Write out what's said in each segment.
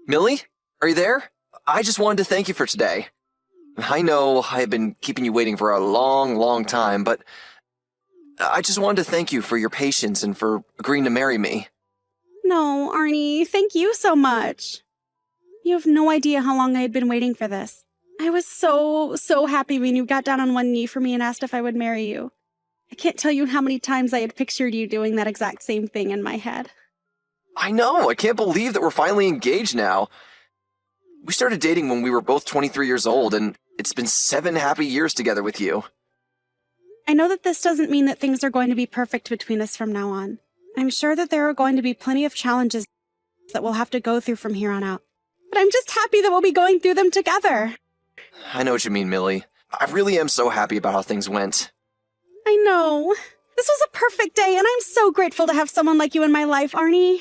Millie? Are you there? I just wanted to thank you for today. I know I've been keeping you waiting for a long, long time, but I just wanted to thank you for your patience and for agreeing to marry me. No, Arnie, thank you so much. You have no idea how long I had been waiting for this. I was so happy when you got down on one knee for me and asked if I would marry you. I can't tell you how many times I had pictured you doing that exact same thing in my head. I know, I can't believe that we're finally engaged now. We started dating when we were both 23 years old, and it's been 7 happy years together with you. I know that this doesn't mean that things are going to be perfect between us from now on. I'm sure that there are going to be plenty of challenges that we'll have to go through from here on out. But I'm just happy that we'll be going through them together. I know what you mean, Millie. I really am so happy about how things went. I know. This was a perfect day, and I'm so grateful to have someone like you in my life, Arnie.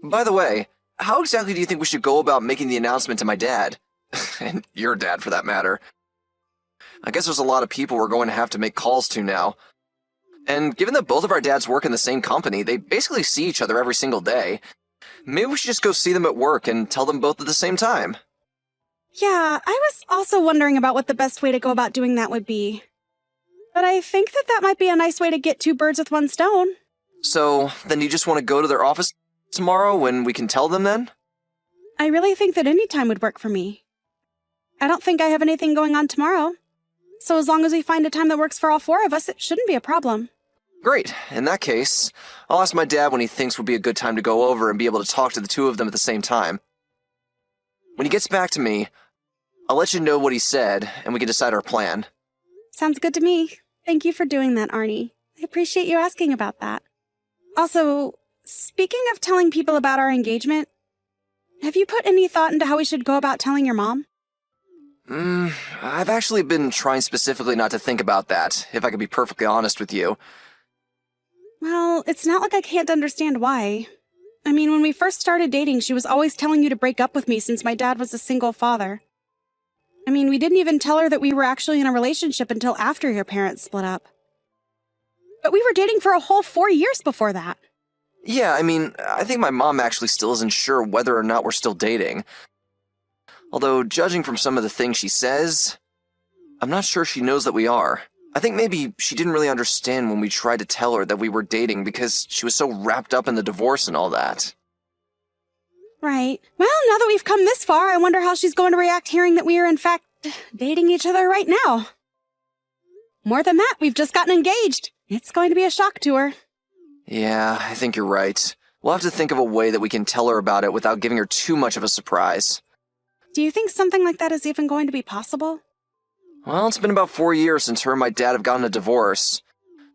By the way, how exactly do you think we should go about making the announcement to my dad? And your dad, for that matter. I guess there's a lot of people we're going to have to make calls to now. And given that both of our dads work in the same company, they basically see each other every single day. Maybe we should just go see them at work and tell them both at the same time. Yeah, I was also wondering about what the best way to go about doing that would be. But I think that might be a nice way to get 2 birds with 1 stone. So, then you just want to go to their office tomorrow when we can tell them then? I really think that any time would work for me. I don't think I have anything going on tomorrow. So as long as we find a time that works for all 4 of us, it shouldn't be a problem. Great. In that case, I'll ask my dad when he thinks would be a good time to go over and be able to talk to the 2 of them at the same time. When he gets back to me, I'll let you know what he said, and we can decide our plan. Sounds good to me. Thank you for doing that, Arnie. I appreciate you asking about that. Also, speaking of telling people about our engagement, have you put any thought into how we should go about telling your mom? I've actually been trying specifically not to think about that, if I could be perfectly honest with you. Well, it's not like I can't understand why. I mean, when we first started dating, she was always telling you to break up with me since my dad was a single father. I mean, we didn't even tell her that we were actually in a relationship until after your parents split up. But we were dating for a whole 4 years before that. Yeah, I mean, I think my mom actually still isn't sure whether or not we're still dating. Although, judging from some of the things she says, I'm not sure she knows that we are. I think maybe she didn't really understand when we tried to tell her that we were dating because she was so wrapped up in the divorce and all that. Right. Well, now that we've come this far, I wonder how she's going to react hearing that we are, in fact, dating each other right now. More than that, we've just gotten engaged. It's going to be a shock to her. Yeah, I think you're right. We'll have to think of a way that we can tell her about it without giving her too much of a surprise. Do you think something like that is even going to be possible? Well, it's been about 4 years since her and my dad have gotten a divorce.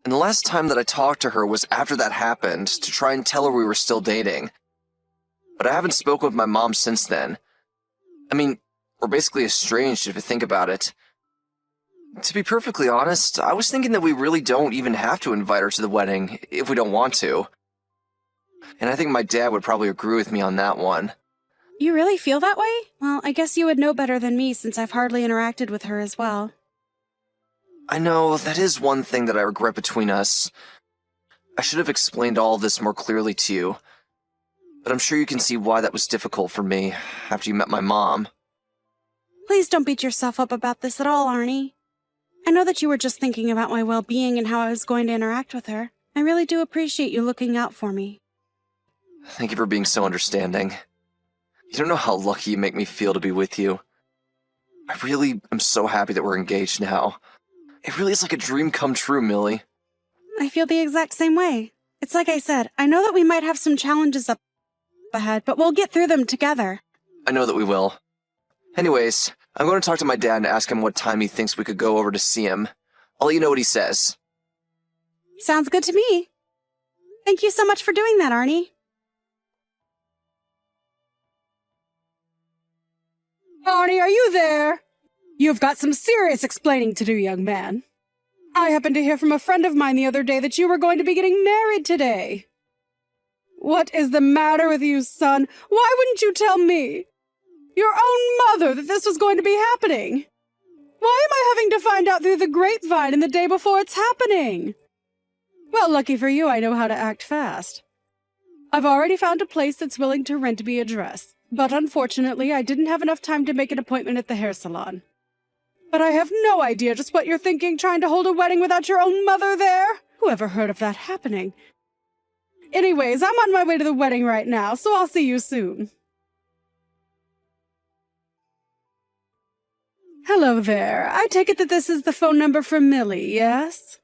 And the last time that I talked to her was after that happened, to try and tell her we were still dating. But I haven't spoken with my mom since then. I mean, we're basically estranged if you think about it. To be perfectly honest, I was thinking that we really don't even have to invite her to the wedding if we don't want to. And I think my dad would probably agree with me on that one. You really feel that way? Well, I guess you would know better than me since I've hardly interacted with her as well. I know, that is one thing that I regret between us. I should have explained all of this more clearly to you. But I'm sure you can see why that was difficult for me after you met my mom. Please don't beat yourself up about this at all, Arnie. I know that you were just thinking about my well-being and how I was going to interact with her. I really do appreciate you looking out for me. Thank you for being so understanding. You don't know how lucky you make me feel to be with you. I really am so happy that we're engaged now. It really is like a dream come true, Millie. I feel the exact same way. It's like I said, I know that we might have some challenges up ahead, but we'll get through them together. I know that we will. Anyways, I'm going to talk to my dad and ask him what time he thinks we could go over to see him. I'll let you know what he says. Sounds good to me. Thank you so much for doing that, Arnie. Arnie, are you there? You've got some serious explaining to do, young man. I happened to hear from a friend of mine the other day that you were going to be getting married today. What is the matter with you, son? Why wouldn't you tell me, your own mother, that this was going to be happening? Why am I having to find out through the grapevine and the day before it's happening? Well, lucky for you, I know how to act fast. I've already found a place that's willing to rent me a dress, but unfortunately I didn't have enough time to make an appointment at the hair salon. But I have no idea just what you're thinking, trying to hold a wedding without your own mother there. Who ever heard of that happening? Anyways, I'm on my way to the wedding right now, so I'll see you soon. Hello there. I take it that this is the phone number for Millie, yes?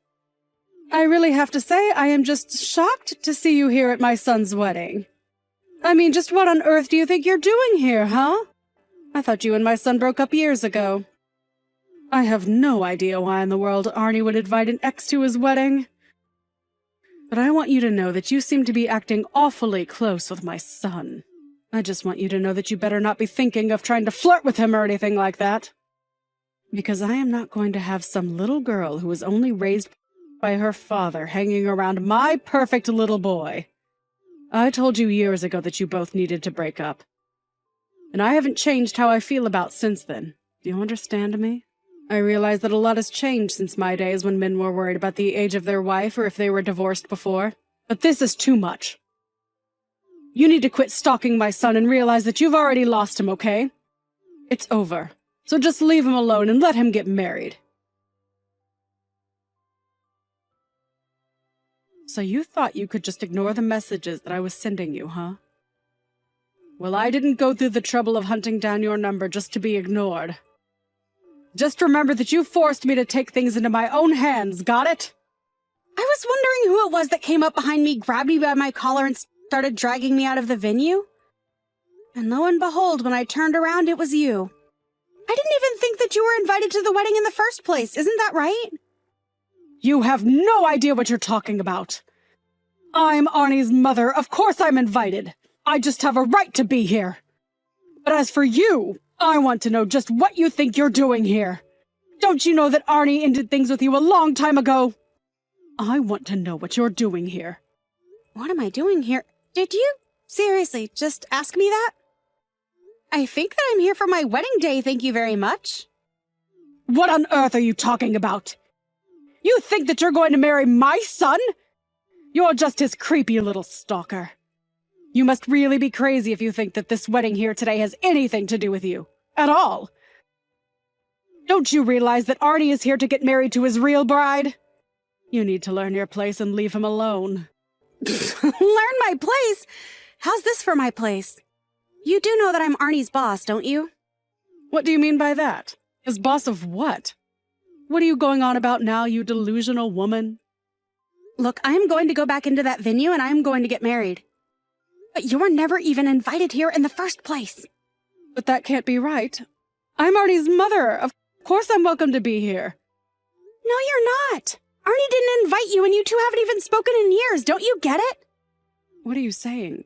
I really have to say, I am just shocked to see you here at my son's wedding. I mean, just what on earth do you think you're doing here, huh? I thought you and my son broke up years ago. I have no idea why in the world Arnie would invite an ex to his wedding. But I want you to know that you seem to be acting awfully close with my son. I just want you to know that you better not be thinking of trying to flirt with him or anything like that. Because I am not going to have some little girl who was only raised by her father hanging around my perfect little boy. I told you years ago that you both needed to break up. And I haven't changed how I feel about since then. Do you understand me? I realize that a lot has changed since my days when men were worried about the age of their wife or if they were divorced before. But this is too much. You need to quit stalking my son and realize that you've already lost him, okay? It's over. So just leave him alone and let him get married. So you thought you could just ignore the messages that I was sending you, huh? Well, I didn't go through the trouble of hunting down your number just to be ignored. Just remember that you forced me to take things into my own hands, got it? I was wondering who it was that came up behind me, grabbed me by my collar, and started dragging me out of the venue. And lo and behold, when I turned around, it was you. I didn't even think that you were invited to the wedding in the first place, isn't that right? You have no idea what you're talking about. I'm Arnie's mother. Of course I'm invited. I just have a right to be here. But as for you, I want to know just what you think you're doing here. Don't you know that Arnie ended things with you a long time ago? I want to know what you're doing here. What am I doing here? Did you seriously just ask me that? I think that I'm here for my wedding day, thank you very much. What on earth are you talking about? You think that you're going to marry my son? You're just his creepy little stalker. You must really be crazy if you think that this wedding here today has anything to do with you. At all. Don't you realize that Arnie is here to get married to his real bride? You need to learn your place and leave him alone. Learn my place? How's this for my place? You do know that I'm Arnie's boss, don't you? What do you mean by that? His boss of what? What are you going on about now, you delusional woman? Look, I am going to go back into that venue and I am going to get married. But you were never even invited here in the first place. But that can't be right. I'm Arnie's mother. Of course I'm welcome to be here. No, you're not. Arnie didn't invite you and you two haven't even spoken in years. Don't you get it? What are you saying?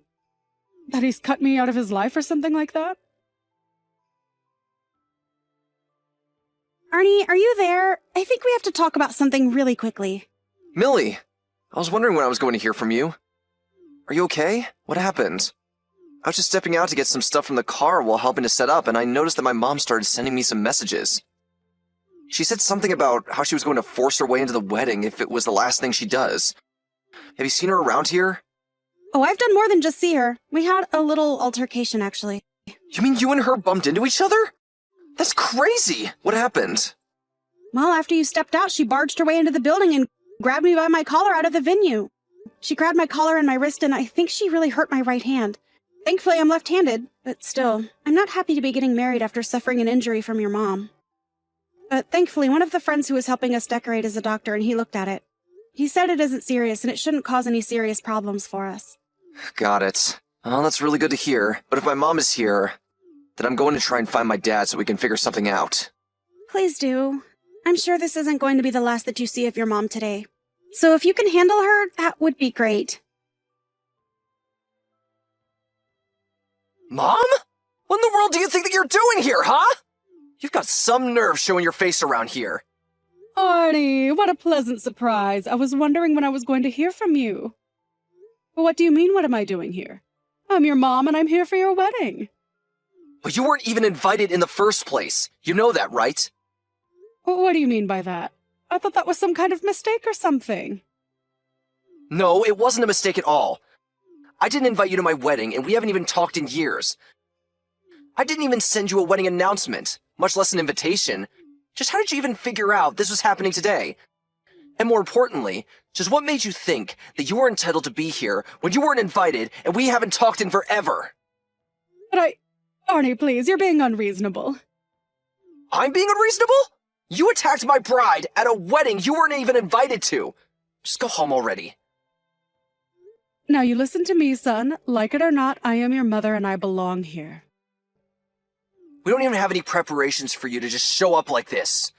That he's cut me out of his life or something like that? Arnie, are you there? I think we have to talk about something really quickly. Millie, I was wondering when I was going to hear from you. Are you okay? What happened? I was just stepping out to get some stuff from the car while helping to set up, and I noticed that my mom started sending me some messages. She said something about how she was going to force her way into the wedding if it was the last thing she does. Have you seen her around here? Oh, I've done more than just see her. We had a little altercation, actually. You mean you and her bumped into each other? That's crazy! What happened? Well, after you stepped out, she barged her way into the building and grabbed me by my collar out of the venue. She grabbed my collar and my wrist, and I think she really hurt my right hand. Thankfully, I'm left-handed, but still, I'm not happy to be getting married after suffering an injury from your mom. But thankfully, one of the friends who was helping us decorate is a doctor, and he looked at it. He said it isn't serious, and it shouldn't cause any serious problems for us. Got it. Well, that's really good to hear, but if my mom is here, then I'm going to try and find my dad so we can figure something out. Please do. I'm sure this isn't going to be the last that you see of your mom today. So if you can handle her, that would be great. Mom? What in the world do you think that you're doing here, huh? You've got some nerve showing your face around here. Arnie, what a pleasant surprise. I was wondering when I was going to hear from you. But what do you mean, what am I doing here? I'm your mom and I'm here for your wedding. But you weren't even invited in the first place. You know that, right? What do you mean by that? I thought that was some kind of mistake or something. No, it wasn't a mistake at all. I didn't invite you to my wedding, and we haven't even talked in years. I didn't even send you a wedding announcement, much less an invitation. Just how did you even figure out this was happening today? And more importantly, just what made you think that you were entitled to be here when you weren't invited and we haven't talked in forever? But Arnie, please, you're being unreasonable. I'm being unreasonable? You attacked my bride at a wedding you weren't even invited to. Just go home already. Now you listen to me, son. Like it or not, I am your mother and I belong here. We don't even have any preparations for you to just show up like this.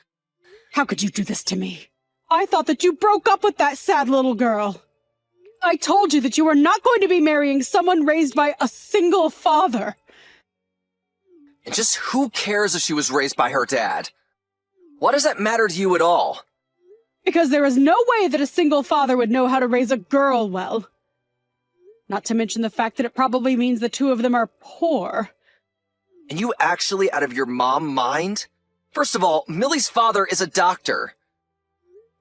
How could you do this to me? I thought that you broke up with that sad little girl. I told you that you were not going to be marrying someone raised by a single father. And just who cares if she was raised by her dad? Why does that matter to you at all? Because there is no way that a single father would know how to raise a girl well. Not to mention the fact that it probably means the two of them are poor. And you actually out of your mom mind? First of all, Millie's father is a doctor.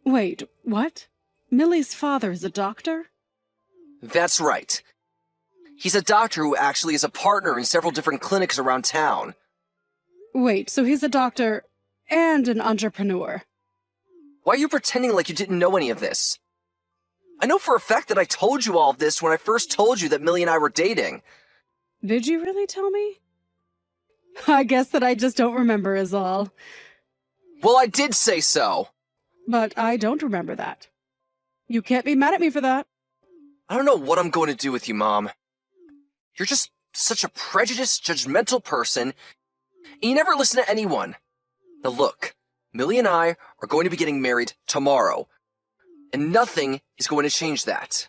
Wait, what? Millie's father is a doctor? That's right. He's a doctor who actually is a partner in several different clinics around town. Wait, so he's a doctor and an entrepreneur. Why are you pretending like you didn't know any of this? I know for a fact that I told you all of this when I first told you that Millie and I were dating. Did you really tell me? I guess that I just don't remember is all. Well, I did say so. But I don't remember that. You can't be mad at me for that. I don't know what I'm going to do with you, Mom. You're just such a prejudiced, judgmental person, and you never listen to anyone. Now look, Millie and I are going to be getting married tomorrow, and nothing is going to change that.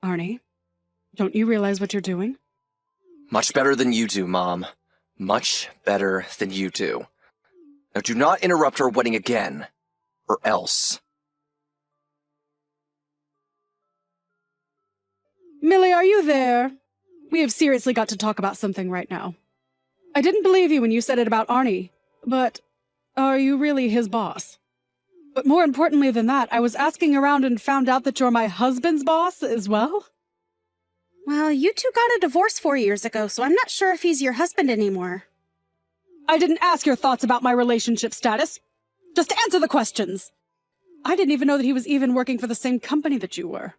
Arnie, don't you realize what you're doing? Much better than you do, Mom. Much better than you do. Now do not interrupt our wedding again, or else. Millie, are you there? We have seriously got to talk about something right now. I didn't believe you when you said it about Arnie, but are you really his boss? But more importantly than that, I was asking around and found out that you're my husband's boss as well? Well, you two got a divorce 4 years ago, so I'm not sure if he's your husband anymore. I didn't ask your thoughts about my relationship status. Just answer the questions. I didn't even know that he was even working for the same company that you were.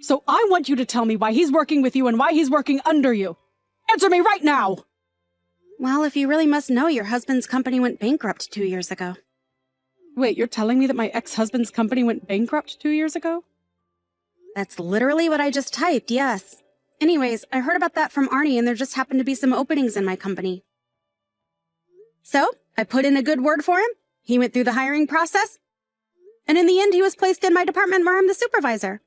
So I want you to tell me why he's working with you and why he's working under you. Answer me right now! Well, if you really must know, your husband's company went bankrupt 2 years ago. Wait, you're telling me that my ex-husband's company went bankrupt 2 years ago? That's literally what I just typed, yes. Anyways, I heard about that from Arnie, and there just happened to be some openings in my company. So, I put in a good word for him. He went through the hiring process. And in the end, he was placed in my department where I'm the supervisor.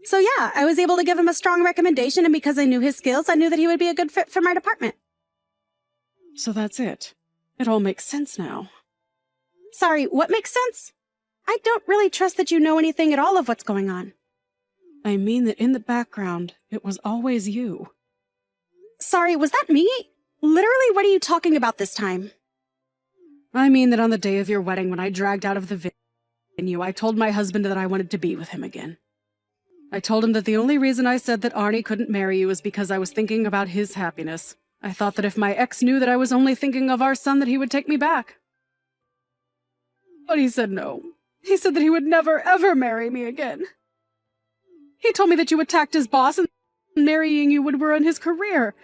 So yeah, I was able to give him a strong recommendation, and because I knew his skills, I knew that he would be a good fit for my department. So that's it. It all makes sense now. Sorry, what makes sense? I don't really trust that you know anything at all of what's going on. I mean that in the background, it was always you. Sorry, was that me? Literally, what are you talking about this time? I mean that on the day of your wedding, when I dragged out of the venue, I told my husband that I wanted to be with him again. I told him that the only reason I said that Arnie couldn't marry you was because I was thinking about his happiness. I thought that if my ex knew that I was only thinking of our son, that he would take me back. But he said no. He said that he would never, ever marry me again. He told me that you attacked his boss and marrying you would ruin his career.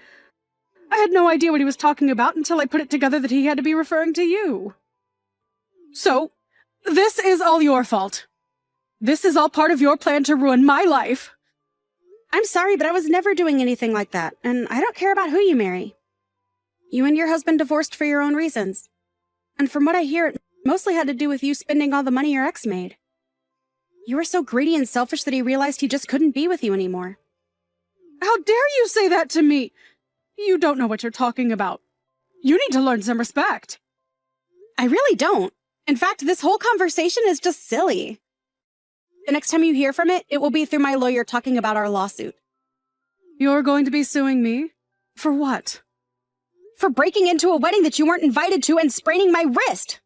I had no idea what he was talking about until I put it together that he had to be referring to you. So, this is all your fault. This is all part of your plan to ruin my life. I'm sorry, but I was never doing anything like that, and I don't care about who you marry. You and your husband divorced for your own reasons. And from what I hear, it mostly had to do with you spending all the money your ex made. You were so greedy and selfish that he realized he just couldn't be with you anymore. How dare you say that to me? You don't know what you're talking about. You need to learn some respect. I really don't. In fact, this whole conversation is just silly. The next time you hear from it, it will be through my lawyer talking about our lawsuit. You're going to be suing me? For what? For breaking into a wedding that you weren't invited to and spraining my wrist.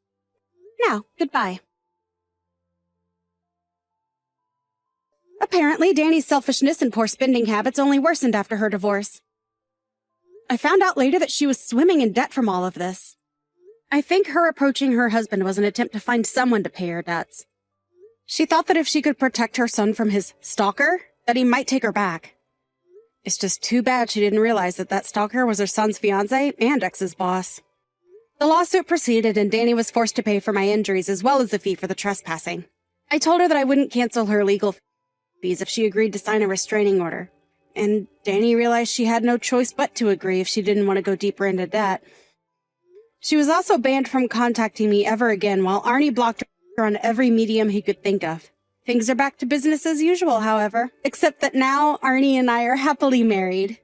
Now, goodbye. Apparently, Danny's selfishness and poor spending habits only worsened after her divorce. I found out later that she was swimming in debt from all of this. I think her approaching her husband was an attempt to find someone to pay her debts. She thought that if she could protect her son from his stalker, that he might take her back. It's just too bad she didn't realize that that stalker was her son's fiancé and ex's boss. The lawsuit proceeded and Danny was forced to pay for my injuries as well as the fee for the trespassing. I told her that I wouldn't cancel her legal fees if she agreed to sign a restraining order. And Danny realized she had no choice but to agree if she didn't want to go deeper into debt. She was also banned from contacting me ever again while Arnie blocked her on every medium he could think of. Things are back to business as usual, however, except that now Arnie and I are happily married.